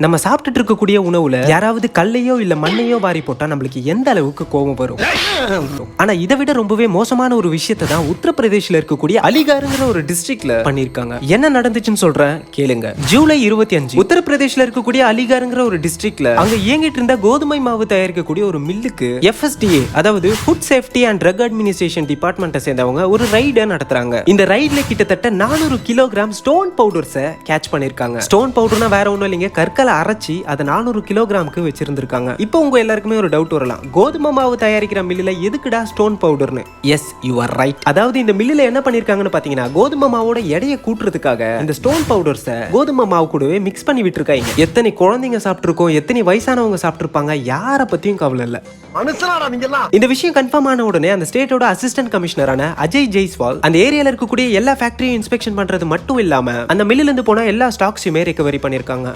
நம்ம சாப்பிட்டுட்டு இருக்கக்கூடிய உணவுல யாராவது கல்லையோ இல்ல மண்ணையோ வாரி போட்டா நம்மளுக்கு எந்த அளவுக்கு கோபம் வரும். ஆனா இதை விட ரொம்பவே மோசமான ஒரு விஷயத்தை தான் உத்தரப்பிரதேஷ்ல இருக்கக்கூடிய அலிகார்ங்கிற ஒரு டிஸ்ட்ரிக்ட்ல பண்ணிருக்காங்க. என்ன நடந்துச்சுன்னு சொல்றேன் கேளுங்க. ஜூலை 25 உத்தரப்பிரதேஷ்ல இருக்கக்கூடிய அலிகார்ங்கிற ஒரு டிஸ்ட்ரிக்ட்ல அங்க இயங்கிட்டு இருந்த கோதுமை மாவு தயாரிக்கக்கூடிய ஒரு மில்லுக்கு FSDA அதாவது food safety and drug administration டிபார்ட்மெண்ட்டை சேர்ந்தவங்க ஒரு ரைடை நடத்துறாங்க. இந்த ரைட்ல கிட்டத்தட்ட 400 கிலோகிராம் ஸ்டோன் பவுடர்ஸை கேட்ச் பண்ணிருக்காங்க. ஸ்டோன் பவுடர்னா வேற ஒண்ணும் இல்லைங்க, கற்களை அரைச்சி அதை 400 கிலோகிராமுக்கு வச்சிருந்திருக்காங்க. இப்போ உங்க எல்லாருக்குமே ஒரு டவுட் வரலாம், கோதுமை மாவு தயாரிக்கிற மில்லுல எதுக்குடா ஸ்டோன் பவுடர்னு? Yes, you are right. அதாவது இந்த மில்லுல என்ன பண்ணிருக்காங்கன்னு பாத்தீங்கன்னா, கோதுமை மாவோட எடையை கூட்டுறதுக்காக இந்த ஸ்டோன் பவுடர்ஸை கோதுமை மாவு கூடவே மிக்ஸ் பண்ணி விட்டுருக்காங்க. எத்தனை குழந்தைங்க சாப்பிட்டுருக்கோம், எத்தனை வயசானவங்க சாப்பிட்டுருப்பாங்க, யாரை பத்தியும் கவலை இல்ல. இந்த விஷயம் கன்ஃபார்ம் ஆன உடனே அந்த ஸ்டேட்டோட அசிஸ்டன்ட் கமிஷனரான அஜய் ஜெய்ஸ்வால் அந்த ஏரியால இருக்கக்கூடிய எல்லா ஃபேக்டரியும் இன்ஸ்பெக்ஷன் பண்றது மட்டும் இல்லாம அந்த மில்லுல இருந்து போன எல்லா ஸ்டாக்ஸுமே ரெக்கவரி பண்ணிருக்காங்க.